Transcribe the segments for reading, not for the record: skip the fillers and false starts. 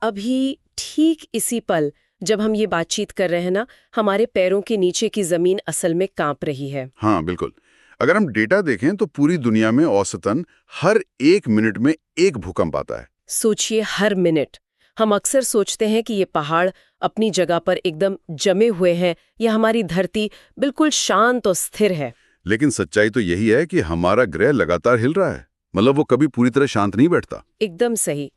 अभी ठीक इसी पल जब हम ये बातचीत कर रहे हैं ना, हमारे पैरों के नीचे की जमीन असल में कांप रही है। हाँ बिल्कुल। अगर हम डेटा देखें तो पूरी दुनिया में औसतन हर 1 मिनट में एक भूकंप आता है। सोचिए, हर मिनट। हम अक्सर सोचते हैं कि ये पहाड़ अपनी जगह पर एकदम जमे हुए हैं या हमारी धरती बिल्कुल शांत और स्थिर है। लेकिन सच्चाई तो यही है कि हमारा ग्रह लगातार हिल रहा है। मतलब वो कभी पूरी तरह शांत नहीं बैठता। एकदम सही।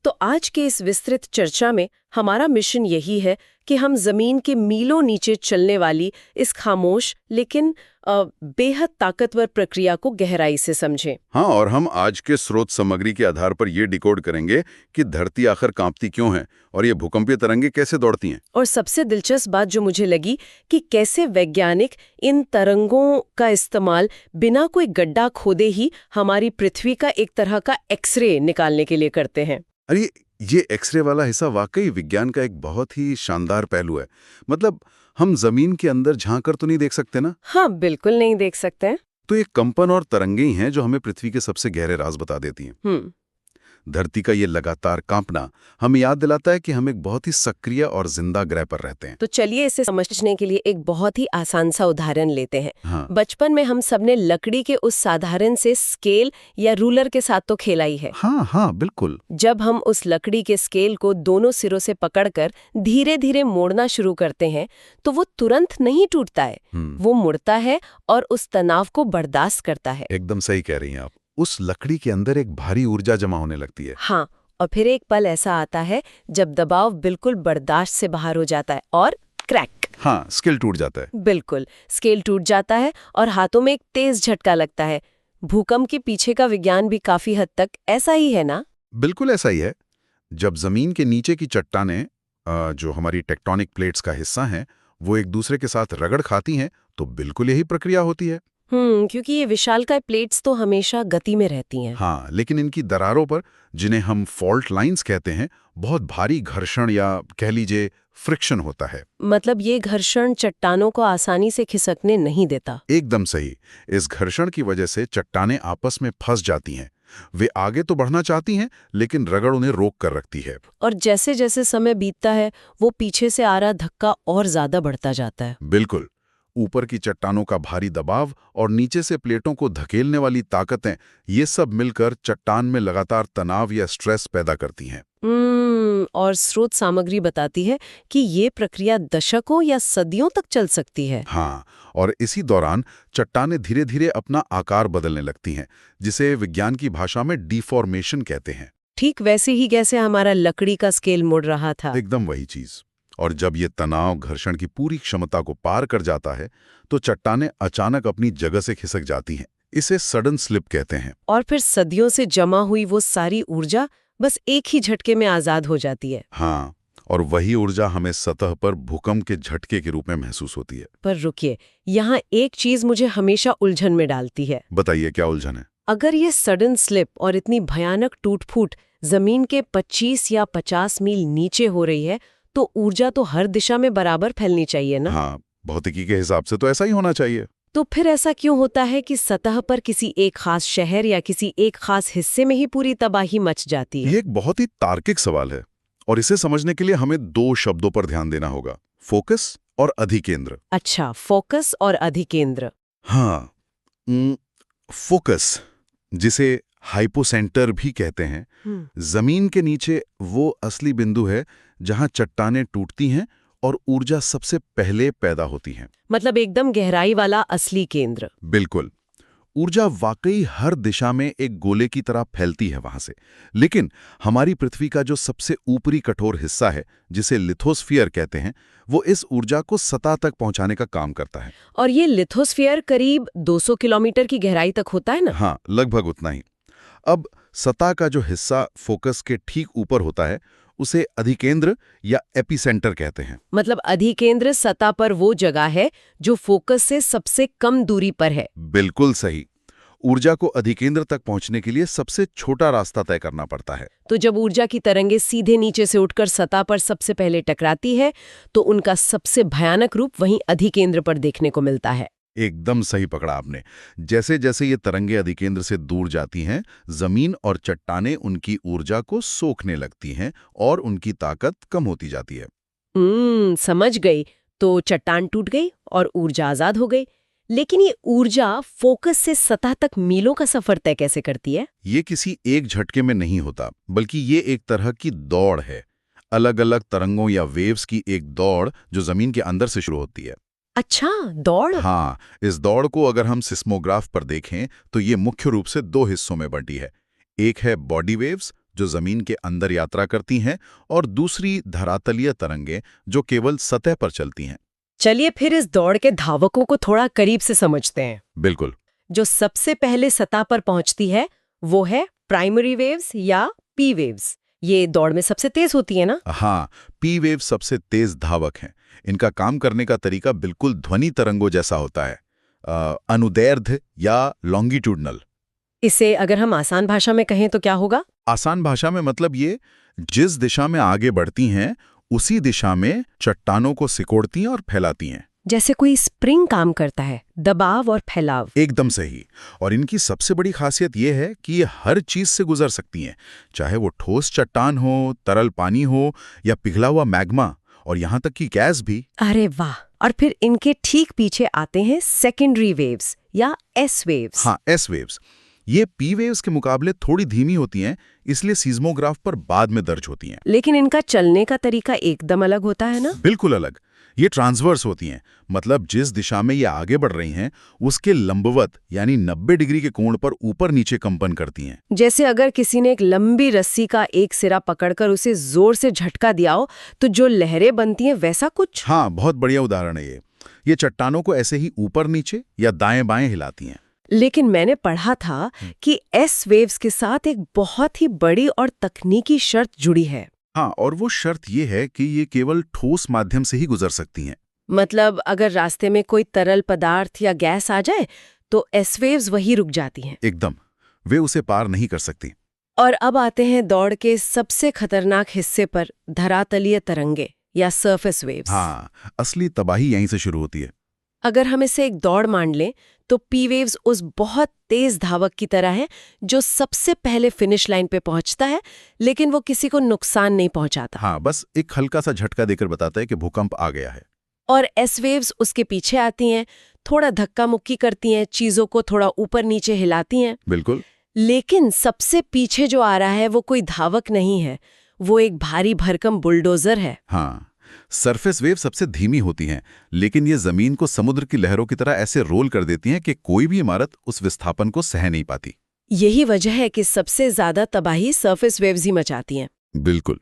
तो आज के इस विस्तृत चर्चा में हमारा मिशन यही है कि हम जमीन के मीलों नीचे चलने वाली इस खामोश लेकिन बेहद ताकतवर प्रक्रिया को गहराई से समझें। हाँ, और हम आज के स्रोत सामग्री के आधार पर ये डिकोड करेंगे कि धरती आखिर कांपती क्यों है और ये भूकंपीय तरंगें कैसे दौड़ती हैं। और सबसे दिलचस्प बात जो मुझे लगी कि कैसे वैज्ञानिक इन तरंगों का इस्तेमाल बिना कोई गड्ढा खोदे ही हमारी पृथ्वी का एक तरह का एक्सरे निकालने के लिए करते हैं। अरे ये एक्सरे वाला हिस्सा वाकई विज्ञान का एक बहुत ही शानदार पहलू है। मतलब हम जमीन के अंदर झांक कर तो नहीं देख सकते ना। हाँ, बिल्कुल नहीं देख सकते। तो ये कंपन और तरंगें ही हैं जो हमें पृथ्वी के सबसे गहरे राज बता देती हैं। धरती का ये लगातार कांपना हमें याद दिलाता है कि हम एक बहुत ही सक्रिय और जिंदा ग्रह पर रहते हैं। तो चलिए इसे समझने के लिए एक बहुत ही आसान सा उदाहरण लेते हैं। हाँ। बचपन में हम सबने लकड़ी के उस साधारण से स्केल या रूलर के साथ तो खेला ही है। हाँ हाँ बिल्कुल। जब हम उस लकड़ी के स्केल को दोनों सिरों से पकड़कर धीरे धीरे मोड़ना शुरू करते हैं तो वो तुरंत नहीं टूटता है, वो मुड़ता है और उस तनाव को बर्दाश्त करता है। एकदम सही कह रही हैं आप। उस लकड़ी के अंदर एक भारी ऊर्जा जमा होने लगती है। हाँ, और फिर एक पल ऐसा आता है जब दबाव बिल्कुल बर्दाश्त से बाहर हो जाता है और क्रैक। हाँ, स्केल टूट जाता है। बिल्कुल, स्केल टूट जाता है और हाथों में एक तेज झटका लगता है। भूकंप के पीछे का विज्ञान भी काफी हद तक ऐसा ही है ना? बिल्कुल ऐसा ही है। जब जमीन के नीचे की चट्टानें जो हमारी टेक्टोनिक प्लेट्स का हिस्सा हैं, वो एक दूसरे के साथ रगड़ खाती हैं, तो बिल्कुल यही प्रक्रिया होती है। क्योंकि ये विशालकाय प्लेट्स तो हमेशा गति में रहती हैं। हाँ, लेकिन इनकी दरारों पर, जिन्हें हम फॉल्ट लाइंस कहते हैं, बहुत भारी घर्षण या कह लीजिए फ्रिक्शन होता है। मतलब ये घर्षण चट्टानों को आसानी से खिसकने नहीं देता। एकदम सही। इस घर्षण की वजह से चट्टानें आपस में फंस जाती हैं। वे आगे तो बढ़ना चाहती हैं, लेकिन रगड़ उन्हें रोक कर रखती है। और जैसे जैसे समय बीतता है वो पीछे से आ रहा धक्का और ज्यादा बढ़ता जाता है। बिल्कुल। ऊपर की चट्टानों का भारी दबाव और नीचे से प्लेटों को धकेलने वाली ताकतें, ये सब मिलकर चट्टान में लगातार तनाव या स्ट्रेस पैदा करती हैं। और स्रोत सामग्री बताती है कि ये प्रक्रिया दशकों या सदियों तक चल सकती है। हाँ, और इसी दौरान चट्टानें धीरे धीरे अपना आकार बदलने लगती हैं, जिसे विज्ञान की भाषा में डिफॉर्मेशन कहते हैं। ठीक वैसे ही जैसे हमारा लकड़ी का स्केल मुड़ रहा था। एकदम वही चीज। और जब ये तनाव घर्षण की पूरी क्षमता को पार कर जाता है तो चट्टानें अचानक अपनी जगह से खिसक जाती हैं। इसे सडन स्लिप कहते हैं। और फिर सदियों से जमा हुई वो सारी ऊर्जा बस एक ही झटके में आजाद हो जाती है। हाँ, और वही ऊर्जा हमें सतह पर भूकंप के झटके के रूप में महसूस होती है। पर रुकिए, यहाँ एक चीज मुझे हमेशा उलझन में डालती है। बताइए, क्या उलझन है? अगर ये सडन स्लिप और इतनी भयानक टूट-फूट जमीन के 25 या 50 मील नीचे हो रही है तो ऊर्जा तो हर दिशा में बराबर फैलनी चाहिए ना? हाँ, भौतिकी के हिसाब से तो ऐसा ही होना चाहिए। तो फिर ऐसा क्यों होता है कि सतह पर किसी एक खास शहर या किसी एक खास हिस्से में ही पूरी तबाही मच जाती है? ये एक बहुत ही तार्किक सवाल है और इसे समझने के लिए हमें 2 शब्दों पर ध्यान देना होगा, फोकस और अधिकेंद्र। अच्छा, फोकस और अधिकेंद्र। हाँ, फोकस, जिसे हाइपोसेंटर भी कहते हैं, जमीन के नीचे वो असली बिंदु है जहां चट्टानें टूटती हैं और ऊर्जा सबसे पहले पैदा होती है। मतलब एकदम गहराई वाला असली केंद्र। बिल्कुल। ऊर्जा वाकई हर दिशा में एक गोले की तरह फैलती है वहां से। लेकिन हमारी पृथ्वी का जो सबसे ऊपरी कठोर हिस्सा है, जिसे लिथोस्फीयर कहते हैं, वो इस ऊर्जा को सतह तक पहुंचाने का काम करता है। और ये लिथोस्फीयर करीब 200 किलोमीटर की गहराई तक होता है ना? हाँ, लगभग उतना ही। अब सतह का जो हिस्सा फोकस के ठीक ऊपर होता है, उसे अधिकेंद्र या एपिसेंटर कहते हैं। मतलब अधिकेंद्र सतह पर वो जगह है जो फोकस से सबसे कम दूरी पर है। बिल्कुल सही। ऊर्जा को अधिकेंद्र तक पहुंचने के लिए सबसे छोटा रास्ता तय करना पड़ता है। तो जब ऊर्जा की तरंगें सीधे नीचे से उठकर सतह पर सबसे पहले टकराती है तो उनका सबसे भयानक रूप वहीं अधिकेंद्र पर देखने को मिलता है। एकदम सही पकड़ा आपने। जैसे जैसे ये तरंगे अधिकेंद्र से दूर जाती हैं, जमीन और चट्टानें उनकी ऊर्जा को सोखने लगती हैं और उनकी ताकत कम होती जाती है। समझ गई। तो चट्टान टूट गई और ऊर्जा आजाद हो गई। लेकिन ये ऊर्जा फोकस से सतह तक मीलों का सफर तय कैसे करती है? ये किसी एक झटके में नहीं होता, बल्कि ये एक तरह की दौड़ है। अलग अलग तरंगों या वेव्स की एक दौड़ जो जमीन के अंदर से शुरू होती है। अच्छा, दौड़। हाँ, इस दौड़ को अगर हम सिस्मोग्राफ पर देखें तो ये मुख्य रूप से दो हिस्सों में बंटी है। एक है बॉडी वेव्स जो जमीन के अंदर यात्रा करती हैं, और दूसरी धरातलीय तरंगें जो केवल सतह पर चलती हैं। चलिए फिर इस दौड़ के धावकों को थोड़ा करीब से समझते हैं। बिल्कुल। जो सबसे पहले सतह पर पहुंचती है वो है प्राइमरी वेव्स या पी वेव्स। ये दौड़ में सबसे तेज होती है ना? हाँ, पी वेव सबसे तेज धावक हैं। इनका काम करने का तरीका बिल्कुल ध्वनि तरंगों जैसा होता है, अनुदैर्ध्य या लॉन्गिट्यूडनल। इसे अगर हम आसान भाषा में कहें तो क्या होगा? आसान भाषा में मतलब ये, जिस दिशा में आगे बढ़ती हैं उसी दिशा में चट्टानों को सिकोड़ती हैं और फैलाती हैं। जैसे कोई स्प्रिंग काम करता है, दबाव और फैलाव। एकदम सही। और इनकी सबसे बड़ी खासियत यह है कि ये हर चीज से गुजर सकती हैं, चाहे वो ठोस चट्टान हो, तरल पानी हो या पिघला हुआ मैग्मा, और यहाँ तक कि गैस भी। अरे वाह! और फिर इनके ठीक पीछे आते हैं सेकेंडरी वेव्स या एस वेव्स। हाँ, एस वेव्स। ये पी वेव्स के मुकाबले थोड़ी धीमी होती हैं, इसलिए सीज़मोग्राफ पर बाद में दर्ज होती हैं। लेकिन इनका चलने का तरीका एकदम अलग होता है ना? बिल्कुल अलग। ये ट्रांसवर्स होती हैं, मतलब जिस दिशा में ये आगे बढ़ रही हैं उसके लंबवत यानी 90 डिग्री के कोण पर ऊपर नीचे कंपन करती हैं। जैसे अगर किसी ने एक लंबी रस्सी का एक सिरा पकड़कर उसे जोर से झटका दिया हो तो जो लहरें बनती हैं, वैसा कुछ। हाँ, बहुत बढ़िया उदाहरण है ये चट्टानों को ऐसे ही ऊपर नीचे या दाएं बाएं हिलाती हैं। लेकिन मैंने पढ़ा था कि एस वेव्स के साथ एक बहुत ही बड़ी और तकनीकी शर्त जुड़ी है। हाँ, और वो शर्त ये है कि ये केवल ठोस माध्यम से ही गुजर सकती हैं। मतलब अगर रास्ते में कोई तरल पदार्थ या गैस आ जाए तो एस वेव्स वहीं रुक जाती हैं। एकदम, वे उसे पार नहीं कर सकती। और अब आते हैं दौड़ के सबसे खतरनाक हिस्से पर, धरातलीय तरंगे या सरफेस वेव्स। हाँ, असली तबाही यहीं से शुरू होती है। अगर हम इसे एक दौड़ मान लें तो पी वेव्स उस बहुत तेज धावक की तरह है जो सबसे पहले फिनिश लाइन पे पहुंचता है, लेकिन वो किसी को नुकसान नहीं पहुंचाता। हाँ, बस एक हल्का सा झटका देकर बताता है कि भूकंप आ गया है। और एस वेव्स उसके पीछे आती हैं, थोड़ा धक्का मुक्की करती हैं, चीजों को थोड़ा ऊपर नीचे हिलाती हैं। बिल्कुल। लेकिन सबसे पीछे जो आ रहा है वो कोई धावक नहीं है, वो एक भारी भरकम बुलडोजर है। हाँ, सरफेस वेव सबसे धीमी होती हैं, लेकिन ये जमीन को समुद्र की लहरों की तरह ऐसे रोल कर देती हैं कि कोई भी इमारत उस विस्थापन को सह नहीं पाती। यही वजह है कि सबसे ज्यादा तबाही सरफेस वेव्स ही मचाती हैं। बिल्कुल।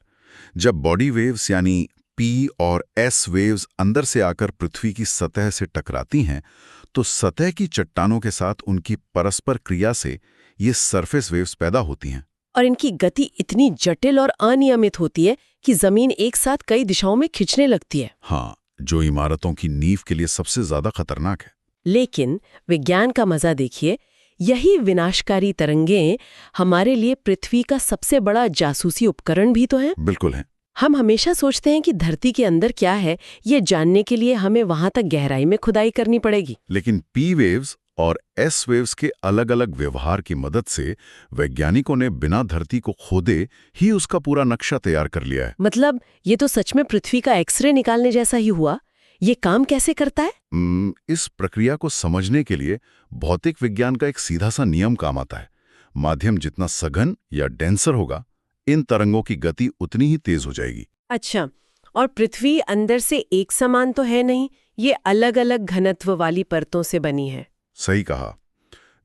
जब बॉडी वेव्स यानी पी और एस वेव्स अंदर से आकर पृथ्वी की सतह से टकराती हैं, तो सतह की चट्टानों के साथ उनकी परस्पर क्रिया से ये सरफेस वेव्स पैदा होती हैं। और इनकी गति इतनी जटिल और अनियमित होती है कि जमीन एक साथ कई दिशाओं में खिंचने लगती है। हाँ, जो इमारतों की नींव के लिए सबसे ज्यादा खतरनाक है। लेकिन विज्ञान का मजा देखिए, यही विनाशकारी तरंगें हमारे लिए पृथ्वी का सबसे बड़ा जासूसी उपकरण भी तो है। बिल्कुल है। हम हमेशा सोचते हैं कि धरती के अंदर क्या है, ये जानने के लिए हमें वहां तक गहराई में खुदाई करनी पड़ेगी। लेकिन पी वेव्स और एस वेव्स के अलग अलग व्यवहार की मदद से वैज्ञानिकों ने बिना धरती को खोदे ही उसका पूरा नक्शा तैयार कर लिया है। मतलब ये तो सच में पृथ्वी का एक्सरे निकालने जैसा ही हुआ। ये काम कैसे करता है? इस प्रक्रिया को समझने के लिए भौतिक विज्ञान का एक सीधा सा नियम काम आता है। माध्यम जितना सघन या डेंसर होगा, इन तरंगों की गति उतनी ही तेज हो जाएगी। अच्छा, और पृथ्वी अंदर से एक समान तो है नहीं, ये अलग अलग घनत्व वाली परतों से बनी है। सही कहा।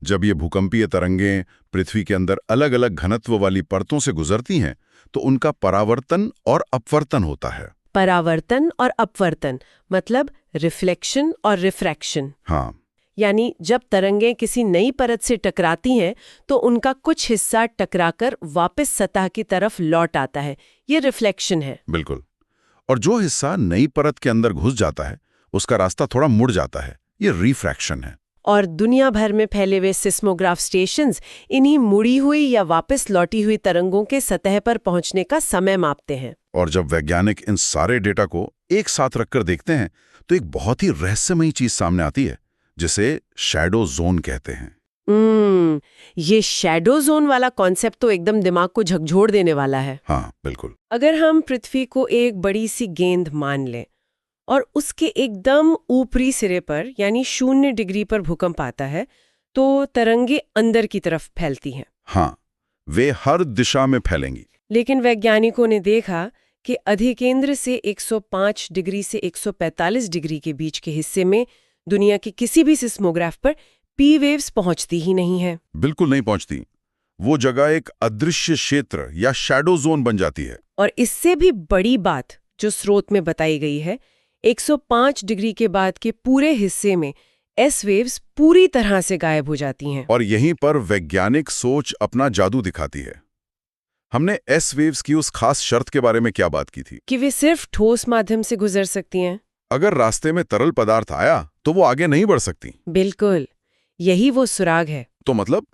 जब ये भूकंपीय तरंगें पृथ्वी के अंदर अलग अलग घनत्व वाली परतों से गुजरती हैं, तो उनका परावर्तन और अपवर्तन होता है। परावर्तन और अपवर्तन मतलब रिफ्लेक्शन और रिफ्रैक्शन। हाँ, यानी जब तरंगें किसी नई परत से टकराती हैं तो उनका कुछ हिस्सा टकराकर वापस सतह की तरफ लौट आता है, ये रिफ्लेक्शन है। बिल्कुल। और जो हिस्सा नई परत के अंदर घुस जाता है उसका रास्ता थोड़ा मुड़ जाता है, ये रिफ्रैक्शन है। और दुनिया भर में फैले हुए सिस्मोग्राफ स्टेशंस इन्हीं मुड़ी हुई या वापस लौटी हुई तरंगों के सतह पर पहुंचने का समय मापते हैं। और जब वैज्ञानिक इन सारे डेटा को एक साथ रखकर देखते हैं तो एक बहुत ही रहस्यमयी चीज सामने आती है। जिसे शैडो जोन कहते हैं। ये शैडो जोन वाला कॉन्सेप्ट तो एकदम दिमाग को झकझोर देने वाला है। हाँ, बिल्कुल। अगर हम पृथ्वी को एक बड़ी सी गेंद मान लें और उसके एकदम ऊपरी सिरे पर यानी 0 डिग्री पर भूकंप आता है तो तरंगे अंदर की तरफ फैलती हैं। हाँ, वे हर दिशा में फैलेंगी। लेकिन वैज्ञानिकों ने देखा कि अधिकेंद्र से 105 डिग्री से 145 डिग्री के बीच के हिस्से में दुनिया के किसी भी सिस्मोग्राफ पर पी वेव्स पहुंचती ही नहीं है। बिल्कुल नहीं पहुंचती। वो जगह एक अदृश्य क्षेत्र या शैडो जोन बन जाती है। और इससे भी बड़ी बात जो स्रोत में बताई गई है, 105 डिग्री के बाद के पूरे हिस्से में एस वेव्स पूरी तरह से गायब हो जाती हैं। और यहीं पर वैज्ञानिक सोच अपना जादू दिखाती है। हमने एस वेव्स की उस खास शर्त के बारे में क्या बात की थी कि वे सिर्फ ठोस माध्यम से गुजर सकती हैं। अगर रास्ते में तरल पदार्थ आया तो वो आगे नहीं बढ़ सकती। बिल्कुल, यही वो सुराग है। तो मतलब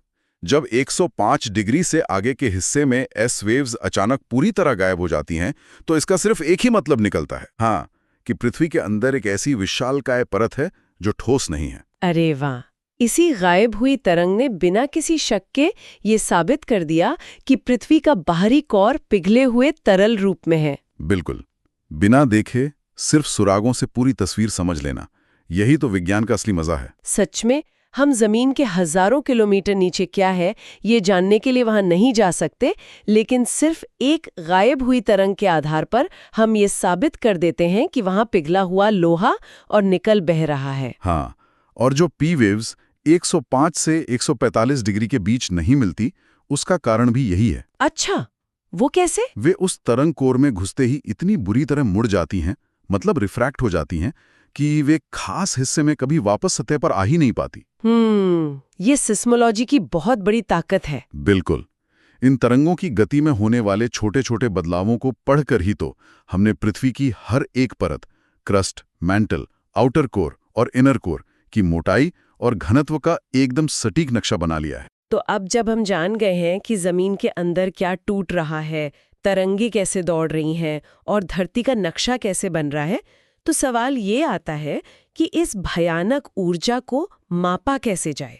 जब 105 डिग्री से आगे के हिस्से में एस वेव्स अचानक पूरी तरह गायब हो जाती हैं तो इसका सिर्फ एक ही मतलब निकलता है, हाँ, कि पृथ्वी के अंदर एक ऐसी विशालकाय परत है जो ठोस नहीं है। अरे वाह! इसी गायब हुई तरंग ने बिना किसी शक के ये साबित कर दिया कि पृथ्वी का बाहरी कोर पिघले हुए तरल रूप में है। बिल्कुल, बिना देखे सिर्फ सुरागों से पूरी तस्वीर समझ लेना, यही तो विज्ञान का असली मजा है। सच में हम जमीन के हजारों किलोमीटर नीचे क्या है ये जानने के लिए वहां नहीं जा सकते, लेकिन सिर्फ एक गायब हुई तरंग के आधार पर हम ये साबित कर देते हैं कि वहां पिघला हुआ लोहा और निकल बह रहा है। हाँ, और जो पी वेव्स 105 से 145 डिग्री के बीच नहीं मिलती, उसका कारण भी यही है। अच्छा, वो कैसे? वे उस तरंग कोर में घुसते ही इतनी बुरी तरह मुड़ जाती हैं, मतलब रिफ्रैक्ट हो जाती हैं, कि वे खास हिस्से में कभी वापस सतह पर आ ही नहीं पाती। ये सिस्मोलॉजी की बहुत बड़ी ताकत है। बिल्कुल, इन तरंगों की गति में होने वाले छोटे छोटे बदलावों को पढ़कर ही तो हमने पृथ्वी की हर एक परत, क्रस्ट, मैंटल, आउटर कोर और इनर कोर की मोटाई और घनत्व का एकदम सटीक नक्शा बना लिया है। तो अब जब हम जान गए हैं कि जमीन के अंदर क्या टूट रहा है, तरंगे कैसे दौड़ रही हैं और धरती का नक्शा कैसे बन रहा है, तो सवाल ये आता है कि इस भयानक ऊर्जा को मापा कैसे जाए।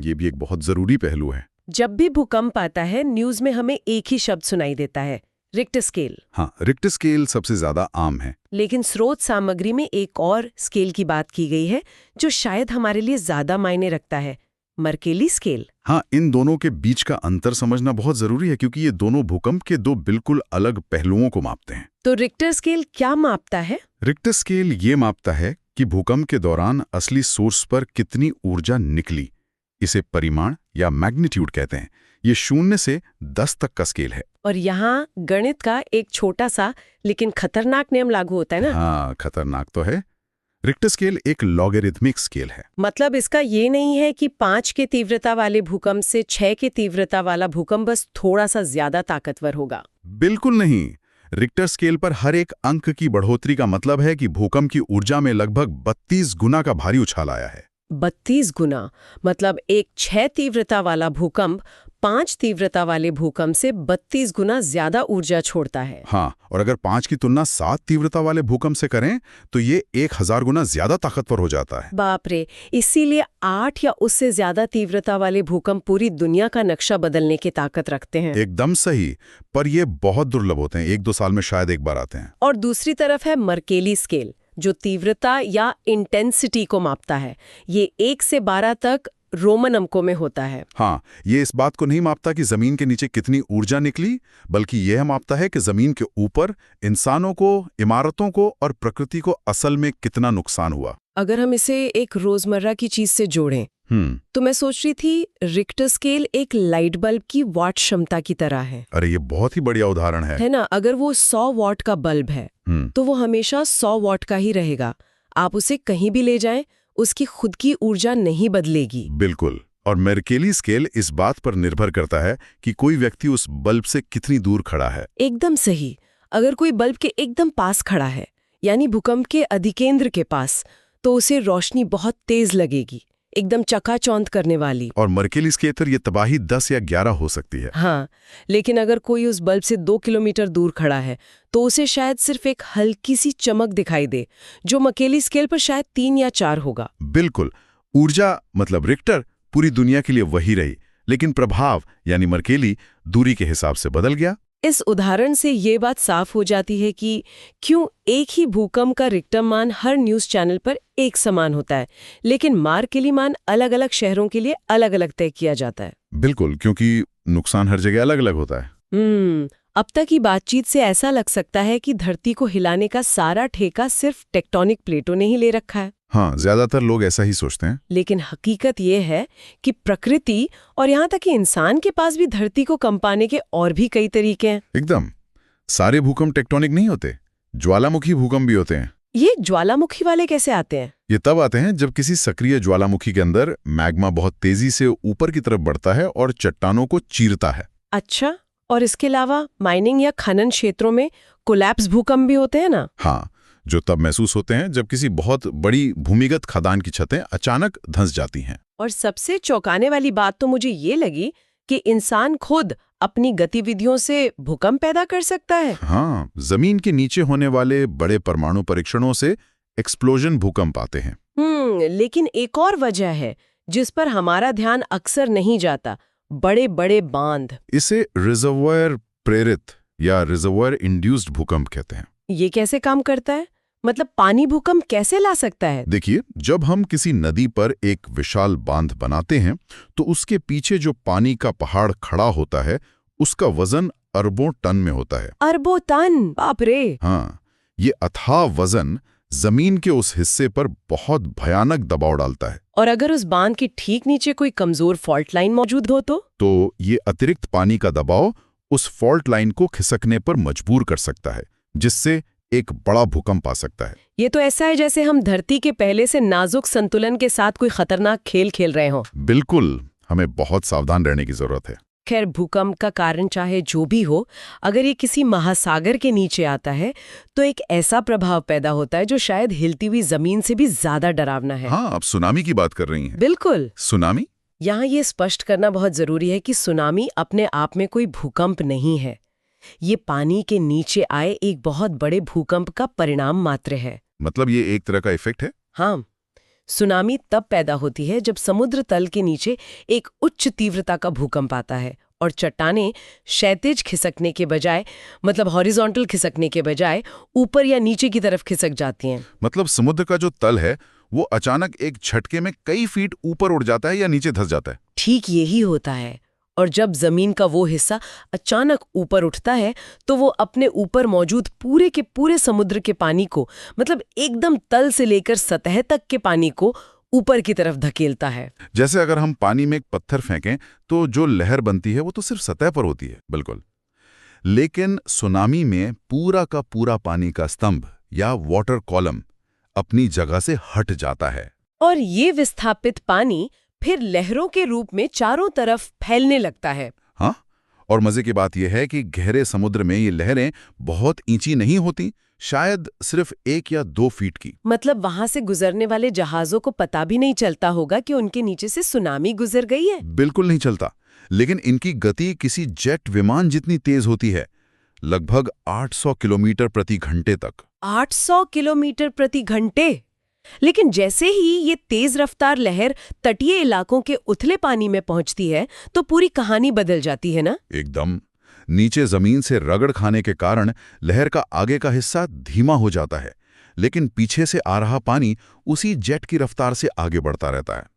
ये भी एक बहुत जरूरी पहलू है। जब भी भूकंप आता है न्यूज में हमें एक ही शब्द सुनाई देता है, रिक्टर स्केल। हाँ, रिक्टर स्केल सबसे ज्यादा आम है। लेकिन स्रोत सामग्री में एक और स्केल की बात की गई है जो शायद हमारे लिए ज्यादा मायने रखता है, मर्केली स्केल। हाँ, इन दोनों के बीच का अंतर समझना बहुत जरूरी है क्योंकि ये दोनों भूकंप के दो बिल्कुल अलग पहलुओं को मापते हैं। तो रिक्टर स्केल क्या मापता है? रिक्टर स्केल ये मापता है कि भूकंप के दौरान असली सोर्स पर कितनी ऊर्जा निकली। इसे परिमाण या मैग्नीट्यूड कहते हैं। ये 0 से 10 तक का स्केल है। और यहाँ गणित का एक छोटा सा लेकिन खतरनाक नियम लागू होता है ना? हाँ, खतरनाक तो है। रिक्टर स्केल एक लॉगरिथमिक स्केल है। मतलब इसका ये नहीं है कि 5 के तीव्रता वाले भूकंप से 6 के तीव्रता वाला भूकंप बस थोड़ा सा ज्यादा ताकतवर होगा। बिल्कुल नहीं। रिक्टर स्केल पर हर एक अंक की बढ़ोतरी का मतलब है कि भूकंप की ऊर्जा में लगभग 32 गुना का भारी उछाल आया है। 32 गुना, मतलब एक 6 तीव्रता वाला भूकंप 5 तीव्रता वाले भूकंप से 32 गुना ज्यादा ऊर्जा छोड़ता है। हाँ, और अगर 5 की तुलना 7 तीव्रता वाले भूकंप से करें तो ये 1000 गुना ज्यादा ताकतवर हो जाता है। बाप रे! इसीलिए 8 या उससे ज्यादा तीव्रता वाले भूकंप पूरी दुनिया का नक्शा बदलने की ताकत रखते हैं। एकदम सही, पर ये बहुत दुर्लभ होते हैं, 1-2 साल में शायद एक बार आते हैं। और दूसरी तरफ है मर्केली स्केल, जो तीव्रता या इंटेंसिटी को मापता है। ये 1 से 12 तक रोमन अंकों में होता है। हाँ, ये इस बात को नहीं मापता कि जमीन के नीचे कितनी ऊर्जा निकली, बल्कि यह मापता है कि जमीन के ऊपर इंसानों को, इमारतों को और प्रकृति को असल में कितना नुकसान हुआ। अगर हम इसे एक रोजमर्रा की चीज से जोड़ें तो मैं सोच रही थी रिक्टर स्केल एक लाइट बल्ब की वाट क्षमता की तरह है। अरे ये बहुत ही बढ़िया उदाहरण है ना? अगर वो 100 वॉट का बल्ब है तो वो हमेशा 100 वॉट का ही रहेगा। आप उसे कहीं भी ले जाएं, उसकी खुद की ऊर्जा नहीं बदलेगी। बिल्कुल। और मर्केली स्केल इस बात पर निर्भर करता है कि कोई व्यक्ति उस बल्ब से कितनी दूर खड़ा है। एकदम सही। अगर कोई बल्ब के एकदम पास खड़ा है, यानी भूकंप के अधिकेंद्र के पास, तो उसे रोशनी बहुत तेज लगेगी, एकदम चकाचौंध करने वाली। और मर्केली स्केल ये तबाही 10 या 11 हो सकती है। हाँ, लेकिन अगर कोई उस बल्ब से 2 किलोमीटर दूर खड़ा है तो उसे शायद सिर्फ एक हल्की सी चमक दिखाई दे, जो मर्केली स्केल पर शायद 3 या 4 होगा। बिल्कुल। ऊर्जा मतलब रिक्टर पूरी दुनिया के लिए वही रही, लेकिन प्रभाव यानी मर्केली दूरी के हिसाब से बदल गया। इस उदाहरण से ये बात साफ हो जाती है कि क्यों एक ही भूकंप का रिक्टर मान हर न्यूज़ चैनल पर एक समान होता है, लेकिन मर्केली मान अलग-अलग शहरों के लिए अलग-अलग तय किया जाता है। बिल्कुल, क्योंकि नुकसान हर जगह अलग-अलग होता है। अब तक की बातचीत से ऐसा लग सकता है कि धरती को हिलाने का सारा ठेका सिर्फ टेक्टोनिक प्लेटों ने ही ले रखा है। हाँ, ज्यादातर लोग ऐसा ही सोचते हैं। लेकिन हकीकत ये है कि प्रकृति और यहाँ तक कि इंसान के पास भी धरती को कंपाने के और भी कई तरीके हैं। एकदम, सारे भूकंप टेक्टोनिक नहीं होते, ज्वालामुखी भूकंप भी होते हैं। ये ज्वालामुखी वाले कैसे आते हैं? ये तब आते हैं जब किसी सक्रिय ज्वालामुखी के अंदर मैग्मा बहुत तेजी से ऊपर की तरफ बढ़ता है और चट्टानों को चीरता है। अच्छा, और इसके अलावा माइनिंग या खनन क्षेत्रों में कोलैप्स भूकंप भी होते हैं ना? हाँ, जो तब महसूस होते हैं जब किसी बहुत बड़ी भूमिगत खदान की छतें अचानक धंस जाती हैं। और सबसे चौंकाने वाली बात तो मुझे ये लगी कि इंसान खुद अपनी गतिविधियों से भूकंप पैदा कर सकता है। हाँ, जमीन के नीचे होने वाले बड़े परमाणु परीक्षणों से एक्सप्लोजन भूकंप आते हैं। लेकिन एक और वजह है जिस पर हमारा ध्यान अक्सर नहीं जाता, बड़े बड़े बांध। इसे रिजर्वायर प्रेरित या रिजर्वायर इंड्यूस्ड भूकंप कहते हैं। ये कैसे काम करता है? मतलब पानी भूकंप कैसे ला सकता है? देखिए, जब हम किसी नदी पर एक विशाल बांध बनाते हैं तो उसके पीछे जो पानी का पहाड़ खड़ा होता है उसका वजन अरबों टन में होता है। अरबों टन? बाप रे! हाँ, ये अथाह वजन जमीन के उस हिस्से पर बहुत भयानक दबाव डालता है। और अगर उस बांध के ठीक नीचे कोई कमजोर फॉल्ट लाइन मौजूद हो तो ये अतिरिक्त पानी का दबाव उस फॉल्ट लाइन को खिसकने पर मजबूर कर सकता है, जिससे एक बड़ा भूकंप आ सकता है। ये तो ऐसा है जैसे हम धरती के पहले से नाजुक संतुलन के साथ कोई खतरनाक खेल खेल रहे हों। बिल्कुल, हमें बहुत सावधान रहने की जरूरत है। खैर, भूकंप का कारण चाहे जो भी हो, अगर ये किसी महासागर के नीचे आता है तो एक ऐसा प्रभाव पैदा होता है जो शायद हिलती हुई जमीन से भी ज्यादा डरावना है। हाँ, आप सुनामी की बात कर रही हैं। बिल्कुल। सुनामी? यहाँ ये स्पष्ट करना बहुत जरूरी है कि सुनामी अपने आप में कोई भूकंप नहीं है। ये पानी के नीचे आए एक बहुत बड़े भूकंप का परिणाम मात्र है। मतलब ये एक तरह का इफेक्ट है? हाँ, सुनामी तब पैदा होती है जब समुद्र तल के नीचे एक उच्च तीव्रता का भूकंप आता है और चट्टानें क्षैतिज खिसकने के बजाय, मतलब हॉरिजॉन्टल खिसकने के बजाय, ऊपर या नीचे की तरफ खिसक जाती हैं। मतलब समुद्र का जो तल है वो अचानक एक झटके में कई फीट ऊपर उड़ जाता है या नीचे धंस जाता है। ठीक यही होता है। और जब जमीन का वो हिस्सा अचानक ऊपर उठता है तो वो अपने ऊपर मौजूद पूरे के पूरे समुद्र के पानी को, मतलब एकदम तल से लेकर सतह तक के पानी को ऊपर की तरफ धकेलता है। जैसे अगर हम पानी में एक पत्थर फेंकें तो जो लहर बनती है वो तो सिर्फ सतह पर होती है। बिल्कुल, लेकिन सुनामी में पूरा का पूरा पानी का स्तंभ या वाटर कॉलम अपनी जगह से हट जाता है और ये विस्थापित पानी फिर लहरों के रूप में चारों तरफ फैलने लगता है। हाँ, और मजे की बात यह है कि गहरे समुद्र में ये लहरें बहुत ऊंची नहीं होती, शायद सिर्फ 1 या 2 फीट की। मतलब वहां से गुजरने वाले जहाजों को पता भी नहीं चलता होगा कि उनके नीचे से सुनामी गुजर गई है। बिल्कुल नहीं चलता, लेकिन इनकी गति किसी जेट विमान जितनी तेज होती है, लगभग 800 किलोमीटर प्रति घंटे तक। 800 किलोमीटर प्रति घंटे? लेकिन जैसे ही ये तेज रफ्तार लहर तटीय इलाकों के उथले पानी में पहुंचती है तो पूरी कहानी बदल जाती है ना? एकदम। नीचे जमीन से रगड़ खाने के कारण लहर का आगे का हिस्सा धीमा हो जाता है, लेकिन पीछे से आ रहा पानी उसी जेट की रफ्तार से आगे बढ़ता रहता है।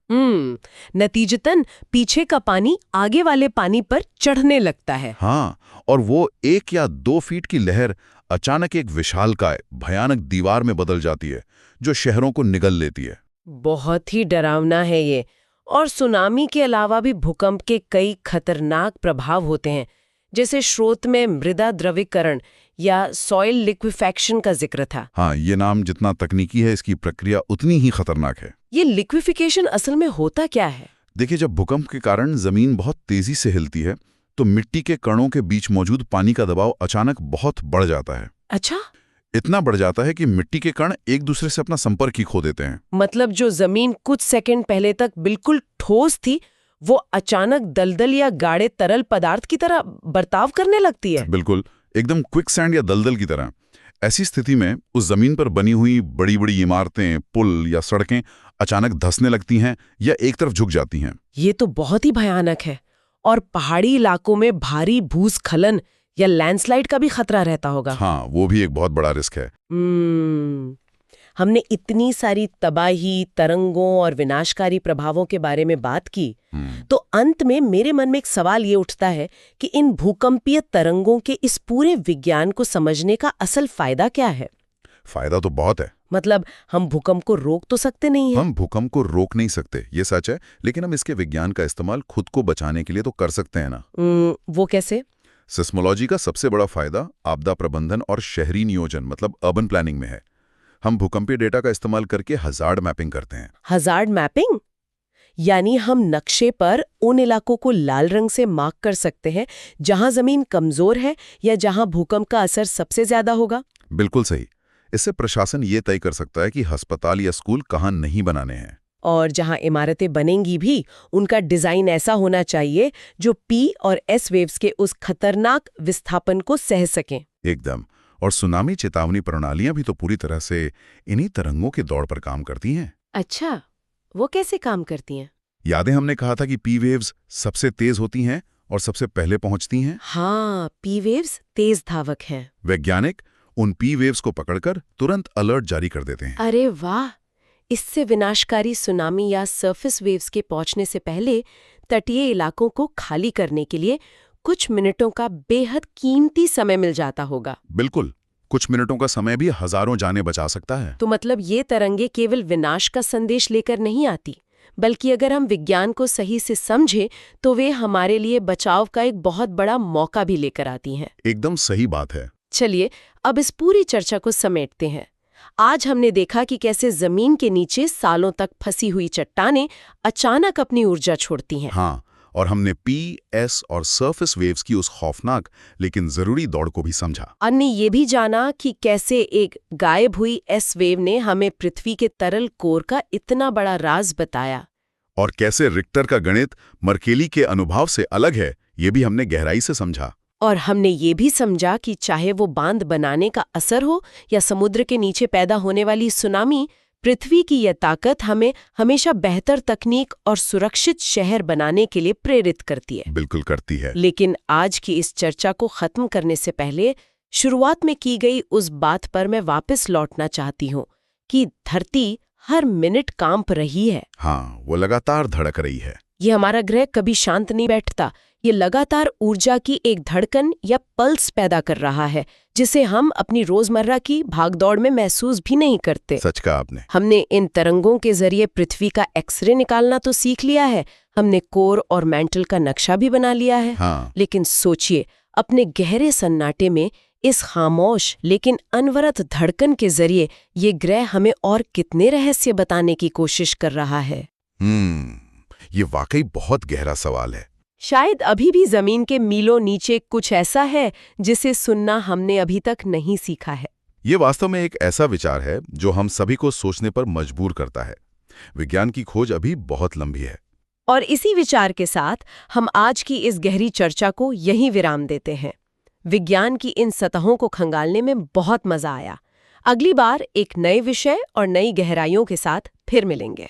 नतीजतन पीछे का पानी आगे वाले पानी पर चढ़ने लगता है। हाँ, और वो 1 या 2 फीट की लहर अचानक एक विशालकाय भयानक दीवार में बदल जाती है जो शहरों को निगल लेती है। बहुत ही डरावना है ये। और सुनामी के अलावा भी भूकंप के कई खतरनाक प्रभाव होते हैं, जैसे स्रोत में मृदा द्रवीकरण या सॉइल लिक्विफैक्शन का जिक्र था। हाँ, ये नाम जितना तकनीकी है, इसकी प्रक्रिया उतनी ही खतरनाक है। ये लिक्विफिकेशन असल में होता क्या है? देखिए, जब भूकंप के कारण जमीन बहुत तेजी से हिलती है तो मिट्टी के कणों के बीच मौजूद पानी का दबाव अचानक बहुत बढ़ जाता है। अच्छा, इतना बढ़ जाता है कि मिट्टी के कण एक दूसरे से अपना संपर्क ही खो देते हैं। मतलब जो जमीन कुछ सेकंड पहले तक बिल्कुल ठोस थी वो अचानक दलदल या गाढ़े तरल पदार्थ की तरह बर्ताव करने लगती है। बिल्कुल, एकदम क्विक सैंड या दलदल की तरह। ऐसी स्थिति में उस जमीन पर बनी हुई बड़ी बड़ी इमारतें, पुल या सड़कें अचानक धंसने लगती हैं या एक तरफ झुक जाती हैं। ये तो बहुत ही भयानक है। और पहाड़ी इलाकों में भारी भूस्खलन या लैंडस्लाइड का भी खतरा रहता होगा। हाँ, वो भी एक बहुत बड़ा रिस्क है। हमने इतनी सारी तबाही, तरंगों और विनाशकारी प्रभावों के बारे में बात की, तो अंत में मेरे मन में एक सवाल ये उठता है कि इन भूकंपीय तरंगों के इस पूरे विज्ञान को समझने का असल फायदा क्या है? फायदा तो बहुत है। मतलब हम भूकंप को रोक तो सकते नहीं हैं? हम भूकंप को रोक नहीं सकते, ये सच है, लेकिन हम इसके विज्ञान का इस्तेमाल खुद को बचाने के लिए तो कर सकते हैं ना। वो कैसे? सिस्मोलॉजी का सबसे बड़ा फायदा आपदा प्रबंधन और शहरी नियोजन मतलब अर्बन प्लानिंग में है। हम भूकंपीय डेटा का इस्तेमाल करके हजार्ड मैपिंग करते हैं। Hazard mapping? यानी हम नक्शे पर उन इलाकों को लाल रंग से मार्क कर सकते हैं जहां जमीन कमजोर है या जहां भूकंप का असर सबसे ज्यादा होगा? बिल्कुल सही। इससे प्रशासन ये तय कर सकता है कि अस्पताल या स्कूल कहाँ नहीं बनाने हैं। और जहां इमारतें बनेंगी भी उनका डिजाइन ऐसा होना चाहिए जो पी और एस वेव्स के उस खतरनाक विस्थापन को सह सकें। एकदम। और सुनामी चेतावनी प्रणालियां भी तो पूरी तरह से इन्हीं तरंगों के दौड़ पर काम करती हैं। अच्छा, वो कैसे काम करती हैं? यादें हमने कहा था कि पी वेव्स सबसे तेज होती हैं और सबसे पहले पहुंचती हैं। हाँ, पी वेव्स तेज धावक हैं। वैज्ञानिक उन पी वेव्स को पकड़कर तुरंत अलर्ट जारी कर देते हैं। अरे वाह! इससे विनाशकारी सुनामी या सरफेस वेव्स के पहुंचने से पहले तटीय इलाकों को खाली करने के लिए कुछ मिनटों का बेहद कीमती समय मिल जाता होगा। बिल्कुल, कुछ मिनटों का समय भी हजारों जानें बचा सकता है। तो मतलब ये तरंगे केवल विनाश का संदेश लेकर नहीं आती, बल्कि अगर हम विज्ञान को सही से समझें तो वे हमारे लिए बचाव का एक बहुत बड़ा मौका भी लेकर आती हैं। एकदम सही बात है। चलिए अब इस पूरी चर्चा को समेटते हैं। आज हमने देखा कि कैसे जमीन के नीचे सालों तक फंसी हुई चट्टानें अचानक अपनी ऊर्जा छोड़ती हैं। हाँ, और हमने पी, एस और सरफेस वेव्स की उस खौफनाक लेकिन जरूरी दौड़ को भी समझा। अन्य ये भी जाना कि कैसे एक गायब हुई एस वेव ने हमें पृथ्वी के तरल कोर का इतना बड़ा राज बताया। और कैसे रिक्टर का गणित मर्केली के अनुभव से अलग है, ये भी हमने गहराई से समझा। और हमने ये भी समझा कि चाहे वो बांध बनाने का असर हो या समुद्र के नीचे पैदा होने वाली सुनामी, पृथ्वी की यह ताकत हमें हमेशा बेहतर तकनीक और सुरक्षित शहर बनाने के लिए प्रेरित करती है। बिल्कुल करती है। लेकिन आज की इस चर्चा को खत्म करने से पहले शुरुआत में की गई उस बात पर मैं वापस लौटना चाहती हूँ कि धरती हर मिनट कांप रही है। हाँ, वो लगातार धड़क रही है। ये हमारा ग्रह कभी शांत नहीं बैठता। ये लगातार ऊर्जा की एक धड़कन या पल्स पैदा कर रहा है जिसे हम अपनी रोजमर्रा की भागदौड़ में महसूस भी नहीं करते। सच कहा आपने। हमने इन तरंगों के जरिए पृथ्वी का एक्सरे निकालना तो सीख लिया है, हमने कोर और मैंटल का नक्शा भी बना लिया है। हाँ। लेकिन सोचिए, अपने गहरे सन्नाटे में इस खामोश लेकिन अनवरत धड़कन के जरिए ये ग्रह हमें और कितने रहस्य बताने की कोशिश कर रहा है। ये वाकई बहुत गहरा सवाल है। शायद अभी भी जमीन के मीलों नीचे कुछ ऐसा है जिसे सुनना हमने अभी तक नहीं सीखा है। ये वास्तव में एक ऐसा विचार है जो हम सभी को सोचने पर मजबूर करता है। विज्ञान की खोज अभी बहुत लंबी है। और इसी विचार के साथ हम आज की इस गहरी चर्चा को यहीं विराम देते हैं। विज्ञान की इन सतहों को खंगालने में बहुत मजा आया। अगली बार एक नए विषय और नई गहराइयों के साथ फिर मिलेंगे।